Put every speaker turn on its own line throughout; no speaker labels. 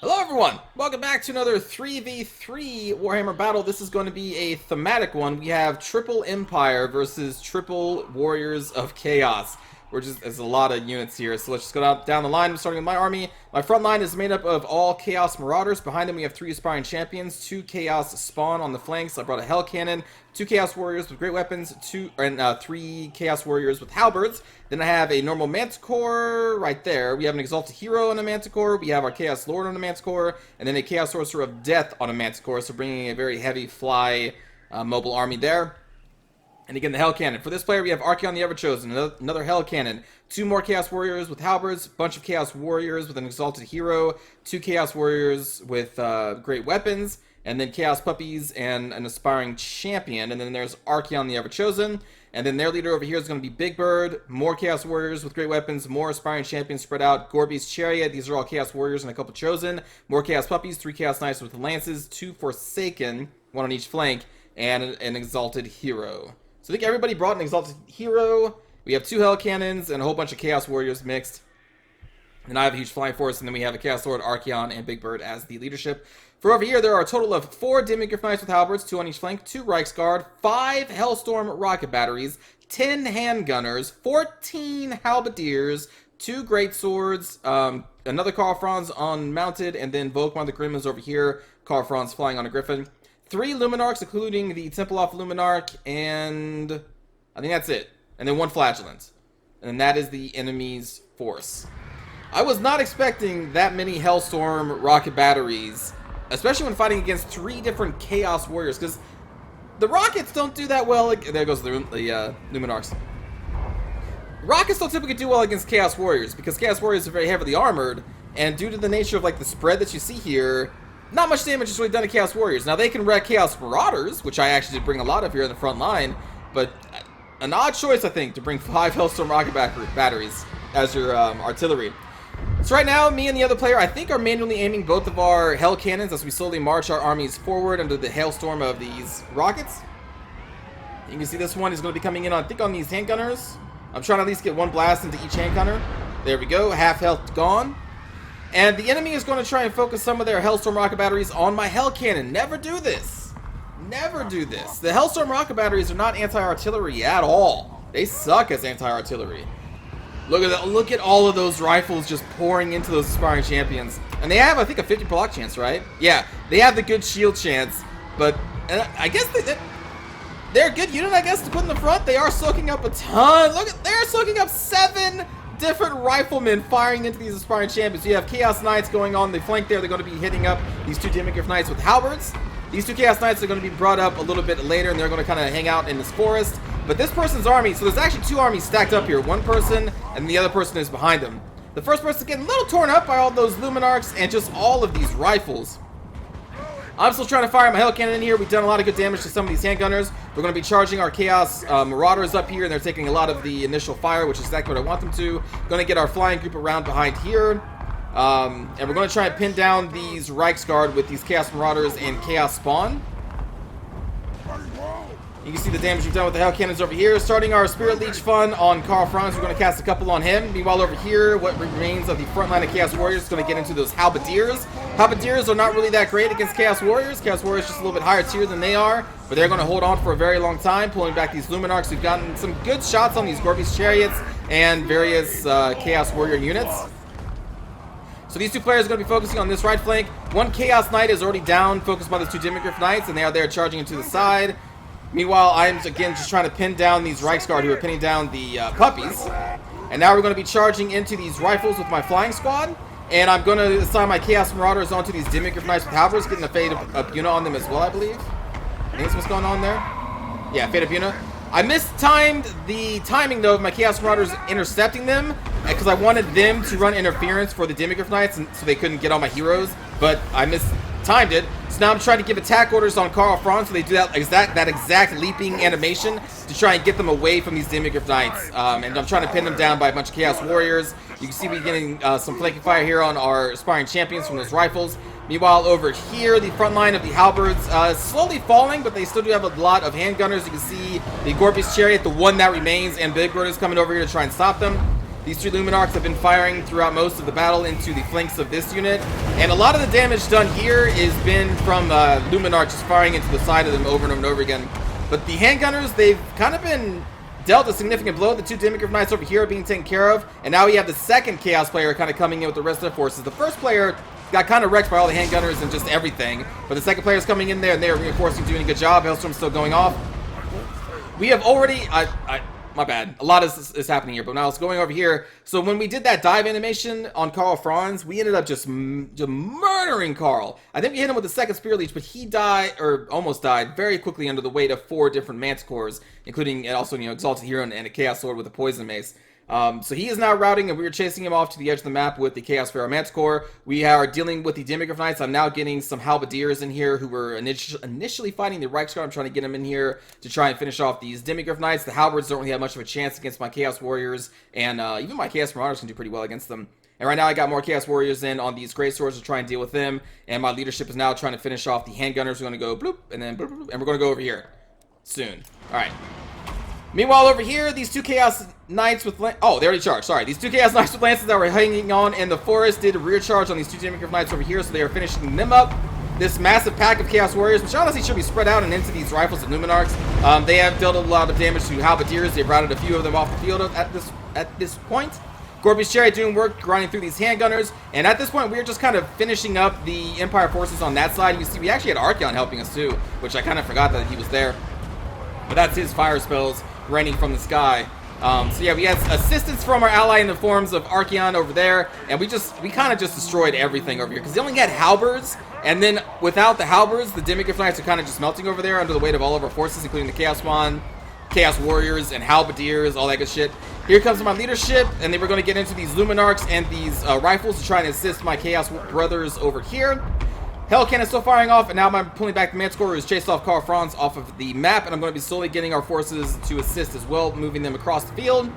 Hello everyone! Welcome back to another 3v3 Warhammer battle. This is going to be a thematic one. We have Triple Empire versus Triple Warriors of Chaos. There's a lot of units here, so let's just go down the line. I'm starting with my army. My front line is made up of all Chaos Marauders. Behind them we have 3 Aspiring Champions, 2 Chaos Spawn on the flanks. I brought a Hell Cannon, 2 Chaos Warriors with Great Weapons, 3 Chaos Warriors with Halberds. Then I have a normal Manticore right there. We have an Exalted Hero on a Manticore. We have our Chaos Lord on a Manticore, and then a Chaos Sorcerer of Death on a Manticore, so bringing a very heavy fly mobile army there. And again, the Hell Cannon. For this player, we have Archaon the Everchosen, another Hell Cannon, 2 more Chaos Warriors with Halberds, bunch of Chaos Warriors with an Exalted Hero, 2 Chaos Warriors with Great Weapons, and then Chaos Puppies and an Aspiring Champion. And then there's Archaon the Everchosen. And then their leader over here is going to be Big Bird, more Chaos Warriors with Great Weapons, more Aspiring Champions spread out, Gorby's Chariot, these are all Chaos Warriors and a couple Chosen, more Chaos Puppies, 3 Chaos Knights with Lances, 2 Forsaken, 1 on each flank, and an Exalted Hero. So I think everybody brought an Exalted Hero. We have 2 Hell Cannons and a whole bunch of Chaos Warriors mixed. And I have a huge flying force, and then we have a Chaos Lord, Archaon, and Big Bird as the leadership. For over here, there are a total of 4 Demigryph Knights with Halberds, 2 on each flank, 2 Reiksguard, 5 Hellstorm Rocket Batteries, 10 Handgunners, 14 Halberdiers, 2 Great Swords, another Karl Franz on Mounted, and then Volkmar the Grim is over here, Karl Franz flying on a Griffin. 3 Luminarchs, including the Templeoff Luminarch, and I think that's it. And then 1 Flagellant. And that is the enemy's force. I was not expecting that many Hellstorm rocket batteries, especially when fighting against 3 different Chaos Warriors, because the rockets don't do that well. There goes the Luminarchs. Rockets don't typically do well against Chaos Warriors, because Chaos Warriors are very heavily armored, and due to the nature of the spread that you see here, not much damage is really done to Chaos Warriors. Now, they can wreck Chaos Marauders, which I actually did bring a lot of here in the front line, but an odd choice, I think, to bring 5 Hellstorm rocket batteries as your artillery. So right now, me and the other player, I think, are manually aiming both of our Hell Cannons as we slowly march our armies forward under the hailstorm of these rockets. You can see this one is going to be coming in, I think, on these Handgunners. I'm trying to at least get 1 blast into each Handgunner. There we go, half health gone. And the enemy is going to try and focus some of their Hellstorm rocket batteries on my Hell Cannon. Never do this. Never do this. The Hellstorm rocket batteries are not anti-artillery at all. They suck as anti-artillery. Look at that. Look at all of those rifles just pouring into those Aspiring Champions. And they have, I think, a 50 block chance, right? Yeah, they have the good shield chance. But I guess they're a good unit, I guess, to put in the front. They are soaking up a ton. Look at, they're soaking up 7 different riflemen firing into these Aspiring Champions. So you have Chaos Knights going on the flank there. They're going to be hitting up these 2 Demigryph Knights with Halberds. These 2 Chaos Knights are going to be brought up a little bit later, and they're going to kind of hang out in this forest. But this person's army, so there's actually 2 armies stacked up here. 1 person, and the other person is behind them. The first person's getting a little torn up by all those Luminarchs and just all of these rifles. I'm still trying to fire my Hell Cannon in here. We've done a lot of good damage to some of these Handgunners. We're going to be charging our Chaos Marauders up here, and they're taking a lot of the initial fire, which is exactly what I want them to. Going to get our flying group around behind here. And we're going to try and pin down these Reiksguard with these Chaos Marauders and Chaos Spawn. You can see the damage we've done with the Hell Cannons over here. Starting our Spirit Leech fun on Karl Franz. We're going to cast a couple on him. Meanwhile, over here, what remains of the front line of Chaos Warriors is going to get into those Halberdiers. Halberdiers are not really that great against Chaos Warriors. Chaos Warriors just a little bit higher tier than they are, but they're going to hold on for a very long time, pulling back these Luminarchs. We've gotten some good shots on these Gorby's Chariots and various Chaos Warrior units. So these 2 players are going to be focusing on this right flank. 1 Chaos Knight is already down, focused by those 2 Demigryph Knights, and they are there charging into the side. Meanwhile, I'm, again, just trying to pin down these Reiksguard who are pinning down the puppies. And now we're going to be charging into these rifles with my flying squad. And I'm going to assign my Chaos Marauders onto these Demigryph Knights with Halberds, getting a Fate of Buna on them as well, I believe. I think that's what's going on there. Yeah, Fate of Buna. I mistimed the timing, though, of my Chaos Marauders intercepting them, because I wanted them to run interference for the Demigryph Knights, and so they couldn't get all my heroes, but I mistimed it. So now I'm trying to give attack orders on Karl Franz, so they do that exact leaping animation to try and get them away from these Demigryph Knights. And I'm trying to pin them down by a bunch of Chaos Warriors. You can see we're getting some flanking fire here on our Aspiring Champions from those rifles. Meanwhile, over here, the front line of the Halberds is slowly falling, but they still do have a lot of Handgunners. You can see the Gorby's Chariot, the one that remains, and Big Bird is coming over here to try and stop them. These 3 Luminarchs have been firing throughout most of the battle into the flanks of this unit, and a lot of the damage done here has been from Luminarch just firing into the side of them over and over and over again. But the handgunners, they've kind of been dealt a significant blow. The 2 Demigryph Knights over here are being taken care of, and now we have the second Chaos player kind of coming in with the rest of the forces. The first player got kind of wrecked by all the handgunners and just everything, but the second player is coming in there and they're reinforcing, doing a good job. Hailstorm's still going off. We have already, my bad, a lot is happening here, but now it's going over here. So when we did that dive animation on Karl Franz, we ended up just murdering Karl. I think we hit him with the second Spear Leech, but he died, or almost died, very quickly under the weight of 4 different Manticores, including also, you know, Exalted Hero and a Chaos Lord with a Poison Mace. So he is now routing, and we are chasing him off to the edge of the map with the Chaos Pharaoh Manticore. We are dealing with the Demigryph Knights. I'm now getting some Halberdiers in here who were initially fighting the Reichsguard. I'm trying to get them in here to try and finish off these Demigryph Knights. The Halberds don't really have much of a chance against my Chaos Warriors, and even my Chaos Marauders can do pretty well against them. And right now I got more Chaos Warriors in on these Great Swords to try and deal with them, and my leadership is now trying to finish off the Handgunners. We're going to go bloop, and then bloop, bloop, and we're going to go over here soon. Alright. Meanwhile, over here, these 2 Chaos Knights with... Oh, they already charged. Sorry. These 2 Chaos Knights with Lances that were hanging on in the forest did a rear charge on these 2 Demigryph Knights over here, so they are finishing them up. This massive pack of Chaos Warriors, which honestly should be spread out and into these rifles of Luminarchs. They have dealt a lot of damage to Halberdiers. They've routed a few of them off the field at this point. Gorby's Chariot doing work, grinding through these handgunners, and at this point, we're just kind of finishing up the Empire forces on that side. You see, we actually had Archeon helping us too, which I kind of forgot that he was there. But that's his fire spells raining from the sky. So yeah, we had assistance from our ally in the forms of Archeon over there, and we kind of just destroyed everything over here, because they only had halberds, and then without the halberds, the Demigryph Knights are kind of just melting over there under the weight of all of our forces, including the Chaos Spawn, Chaos Warriors, and Halberdiers, all that good shit. Here comes my leadership, and then we're going to get into these Luminarchs and these rifles to try and assist my Chaos brothers over here. Hellcan is still firing off, and now I'm pulling back the Manticore, who's chased off Karl Franz off of the map, and I'm going to be slowly getting our forces to assist as well, moving them across the field.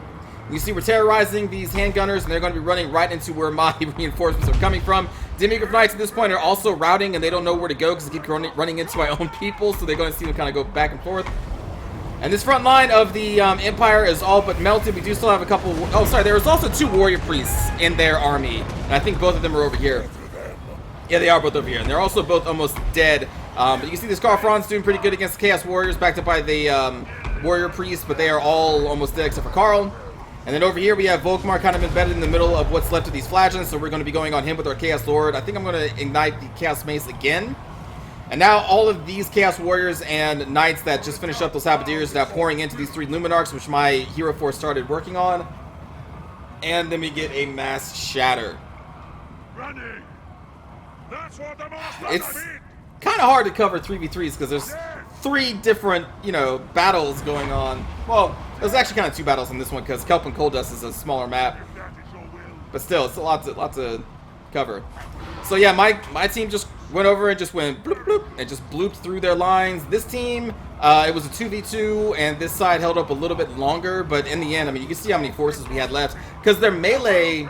You see we're terrorizing these handgunners, and they're going to be running right into where my reinforcements are coming from. Demigryph Knights at this point are also routing, and they don't know where to go because they keep running into my own people, so they're going to see them kind of go back and forth. And this front line of the Empire is all but melted. We do still have a couple... Oh, sorry, there was also 2 Warrior Priests in their army, and I think both of them are over here. Yeah, they are both over here, and they're also both almost dead. But you can see this Karl Franz doing pretty good against the Chaos Warriors, backed up by the Warrior Priests, but they are all almost dead except for Karl. And then over here we have Volkmar kind of embedded in the middle of what's left of these flagellants, so we're going to be going on him with our Chaos Lord. I think I'm going to ignite the Chaos Mace again. And now all of these Chaos Warriors and Knights that just finished up those Halberdiers are now pouring into these 3 Luminarchs, which my Hero Force started working on. And then we get a mass shatter.
Running. That's what the
It's kind of hard to cover 3v3s because there's 3 different, you know, battles going on. Well, there's actually kind of 2 battles in this one because Kelp and Cold Dust is a smaller map. But still, it's a lot to cover. So yeah, my team just went over and just went bloop bloop and just blooped through their lines. This team, it was a 2v2, and this side held up a little bit longer, but in the end, I mean, you can see how many forces we had left because their melee...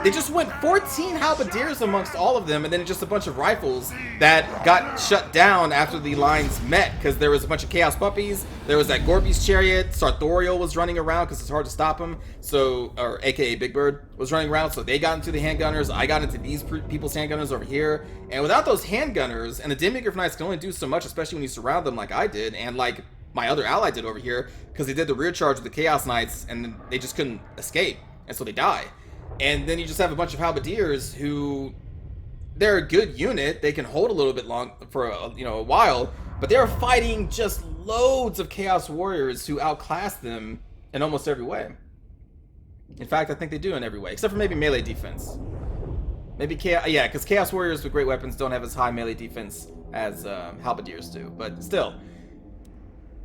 They just went 14 Halberdiers amongst all of them, and then just a bunch of rifles that got shut down after the lines met, because there was a bunch of Chaos Puppies, there was that Gorby's Chariot, Sartorial was running around because it's hard to stop him, so, or aka Big Bird, was running around, so they got into the handgunners, I got into these people's handgunners over here, and without those handgunners, and the Demigryph Knights can only do so much, especially when you surround them like I did, and like my other ally did over here, because they did the rear charge with the Chaos Knights, and they just couldn't escape, and so they die. And then you just have a bunch of Halberdiers who, they're a good unit. They can hold a little bit long for a while, but they're fighting just loads of Chaos Warriors who outclass them in almost every way. In fact, I think they do in every way, except for maybe melee defense. Maybe yeah, because Chaos Warriors with great weapons don't have as high melee defense as Halberdiers do. But still,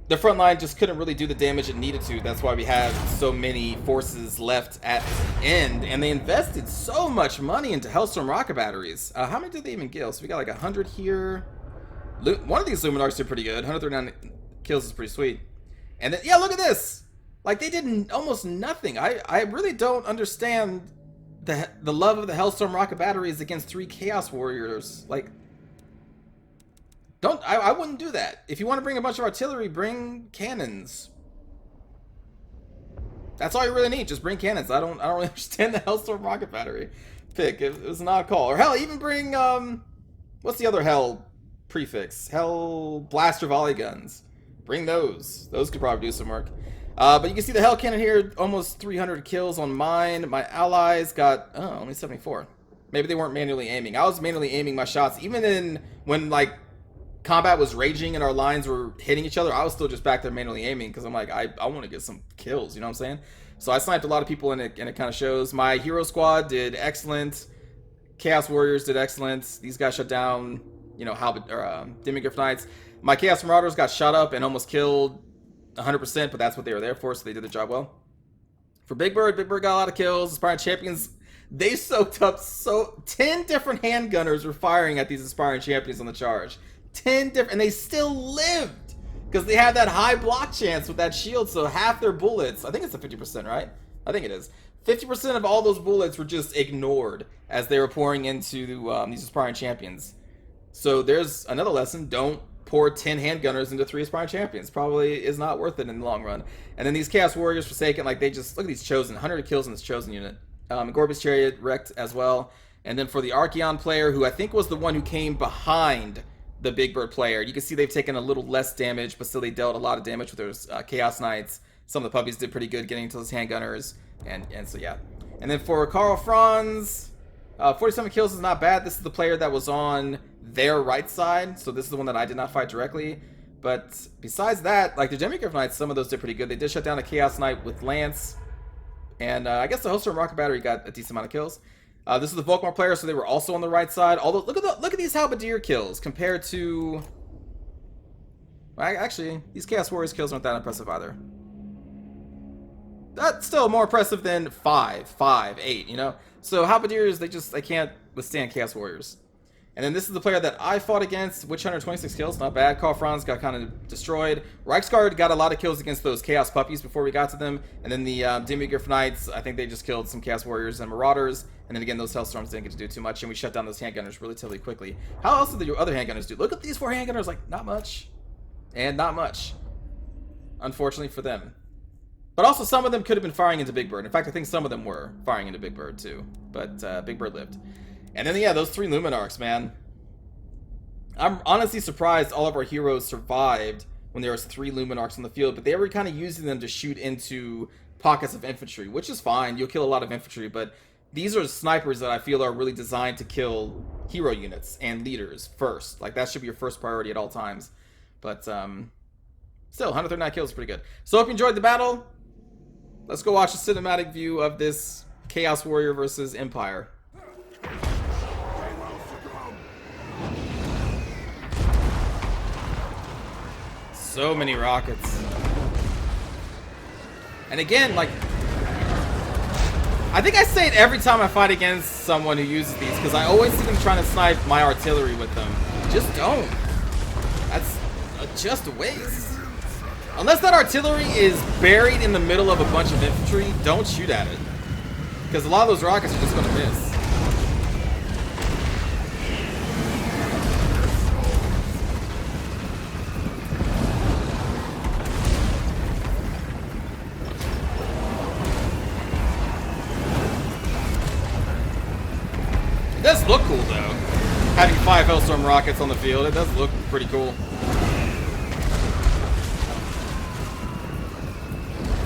the front line just couldn't really do the damage it needed to. That's why we have so many forces left at the end. And they invested so much money into Hellstorm rocket batteries. How many did they even kill? So we got like 100 here. One of these Luminarchs did pretty good. 139 kills is pretty sweet. And then, yeah, look at this. Like, they did almost nothing. I really don't understand the love of the Hellstorm rocket batteries against 3 Chaos Warriors. Like... I wouldn't do that. If you want to bring a bunch of artillery, bring cannons. That's all you really need. Just bring cannons. I don't really understand the Hellstorm rocket battery pick. It was not a call. Or hell, even bring what's the other hell prefix? Hell blaster volley guns. Bring those. Those could probably do some work. But you can see the hell cannon here, almost 300 kills on mine. My allies got only 74. Maybe they weren't manually aiming. I was manually aiming my shots, even when like combat was raging and our lines were hitting each other. I was still just back there manually aiming because I'm like, I want to get some kills. You know what I'm saying? So I sniped a lot of people, and it kind of shows. My hero squad did excellent. Chaos Warriors did excellent. These guys shut down, you know, Demigryph Knights. My Chaos Marauders got shot up and almost killed 100%, but that's what they were there for, so they did their job well. For Big Bird got a lot of kills. Aspiring Champions, they soaked up 10 different handgunners were firing at these Aspiring Champions on the charge. 10 different, and they still lived because they had that high block chance with that shield, so half their bullets, I think it's a 50%, right? I think it is. 50% of all those bullets were just ignored as they were pouring into these Aspiring Champions. So there's another lesson. Don't pour 10 handgunners into 3 Aspiring Champions. Probably is not worth it in the long run. And then these Chaos Warriors Forsaken, like they just, look at these Chosen, 100 kills in this Chosen unit. Gorbis Chariot wrecked as well. And then for the Archeon player, who I think was the one who came behind the Big Bird player, you can see they've taken a little less damage, but still they dealt a lot of damage with those Chaos Knights. Some of the puppies did pretty good getting into those handgunners. And so yeah. And then for Karl Franz, 47 kills is not bad. This is the player that was on their right side, so this is the one that I did not fight directly. But besides that, like the Demigryph Knights, some of those did pretty good. They did shut down a Chaos Knight with Lance, and I guess the Hellstorm Rocket Battery got a decent amount of kills. This is the Volkmar player, so they were also on the right side. Although look at these Halberdier kills compared to, well, actually these Chaos Warriors kills aren't that impressive either. That's still more impressive than 5, 8, you know? So Halberdiers, they can't withstand Chaos Warriors. And then this is the player that I fought against. Witch Hunter, 26 kills, not bad. Karl Franz got kind of destroyed. Reichsguard got a lot of kills against those Chaos Puppies before we got to them. And then the Demigryph Knights, I think they just killed some Chaos Warriors and Marauders. And then again, those Hellstorms didn't get to do too much, and we shut down those handgunners relatively quickly. How else did the other handgunners do? Look at these 4 handgunners, like, not much. And not much. Unfortunately for them. But also, some of them could have been firing into Big Bird. In fact, I think some of them were firing into Big Bird, too. But Big Bird lived. And then, yeah, those 3 Luminarchs, man. I'm honestly surprised all of our heroes survived when there was 3 Luminarchs on the field, but they were kind of using them to shoot into pockets of infantry, which is fine. You'll kill a lot of infantry, but these are snipers that I feel are really designed to kill hero units and leaders first. Like, that should be your first priority at all times. But, still, 139 kills is pretty good. So, hope you enjoyed the battle. Let's go watch a cinematic view of this Chaos Warrior versus Empire. So many rockets. And again, like, I think I say it every time I fight against someone who uses these, because I always see them trying to snipe my artillery with them. Just don't. That's just a waste. Unless that artillery is buried in the middle of a bunch of infantry, don't shoot at it. Because a lot of those rockets are just going to miss. It does look cool, though. Having 5 Hellstorm rockets on the field, it does look pretty cool.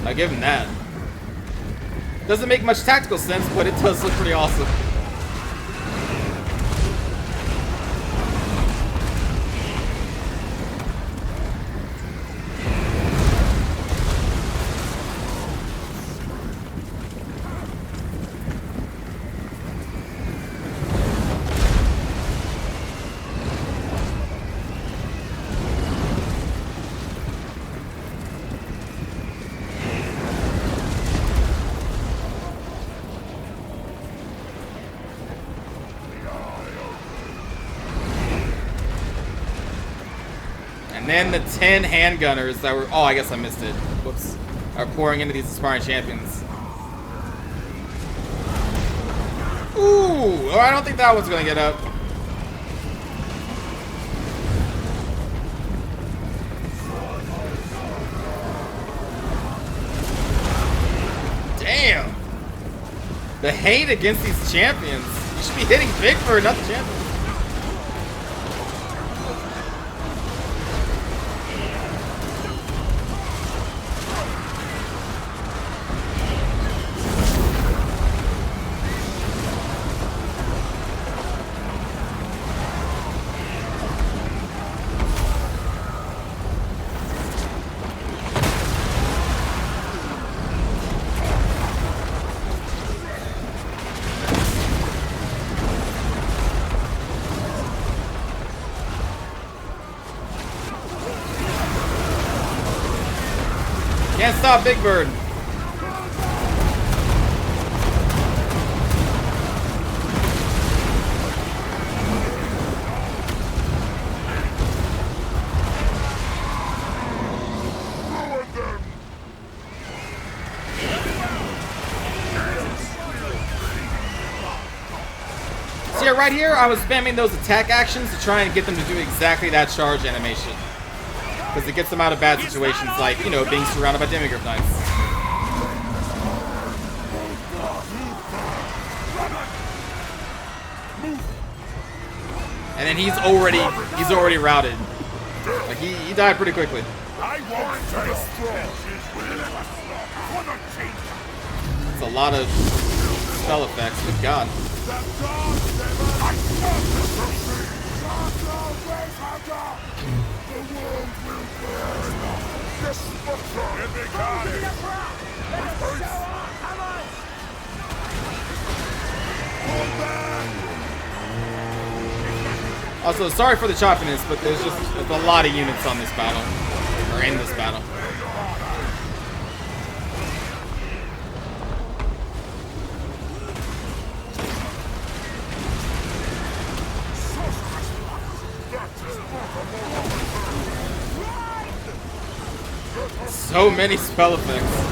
I give him that. Doesn't make much tactical sense, but it does look pretty awesome. And then the 10 handgunners that were... Oh, I guess I missed it. Whoops. Are pouring into these Aspiring Champions. Ooh! Oh, I don't think that one's going to get up. Damn! The hate against these champions. You should be hitting big for another champion. Can't stop Big Bird. So yeah, right here I was spamming those attack actions to try and get them to do exactly that charge animation. Because it gets them out of bad situations like, you know, being surrounded by Demigryph Knights. And then he's already routed. Like he died pretty quickly. It's a lot of spell effects, good god. Also, sorry for the choppiness, but there's a lot of units on this battle, or in this battle. So many spell effects.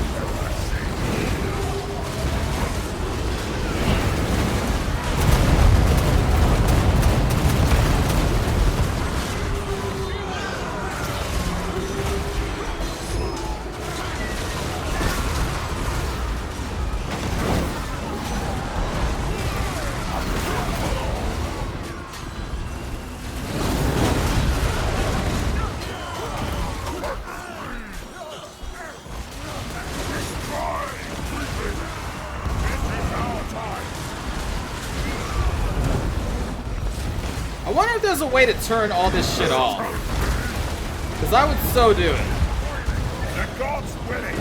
I wonder if there's a way to turn all this shit off. Because I would so do it.
The gods willing.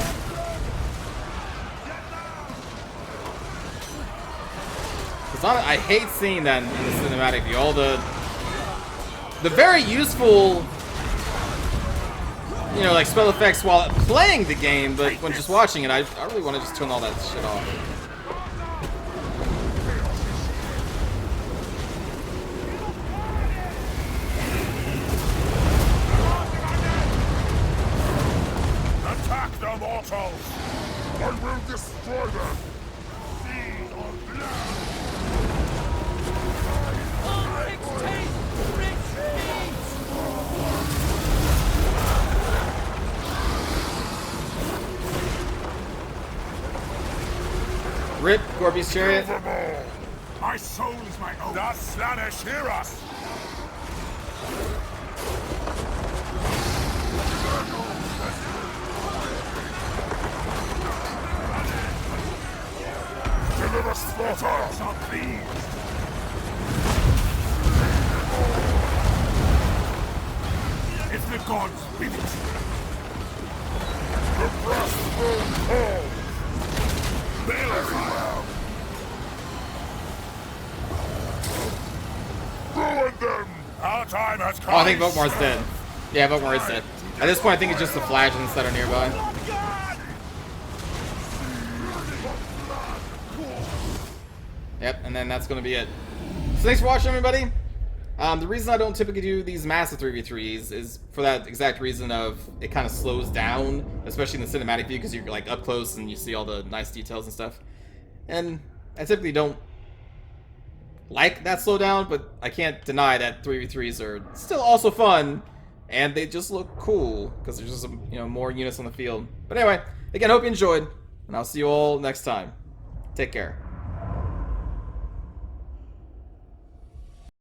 Because I hate seeing that in the cinematic view. All the very useful, you know, like spell effects while playing the game, but when just watching it, I really want to just turn all that shit off.
I will destroy them! Feed on blood!
Rip Gorby's chariot.
Kill them all! My soul is my own! The Slaanesh hear us! Deliver slaughter! So pleased! If the gods will it! The brass will fall! Balefire! Ruin them! Our time has come!
Oh, I think Vokmar's dead. Yeah, Vokmar is dead. At this point, I think it's just the Flagellants that are nearby. Yep, and then that's going to be it. So thanks for watching, everybody. The reason I don't typically do these massive 3v3s is for that exact reason of it kind of slows down, especially in the cinematic view, because you're like up close and you see all the nice details and stuff. And I typically don't like that slowdown, but I can't deny that 3v3s are still also fun, and they just look cool because there's just some, you know, more units on the field. But anyway, again, hope you enjoyed. And I'll see you all next time. Take care.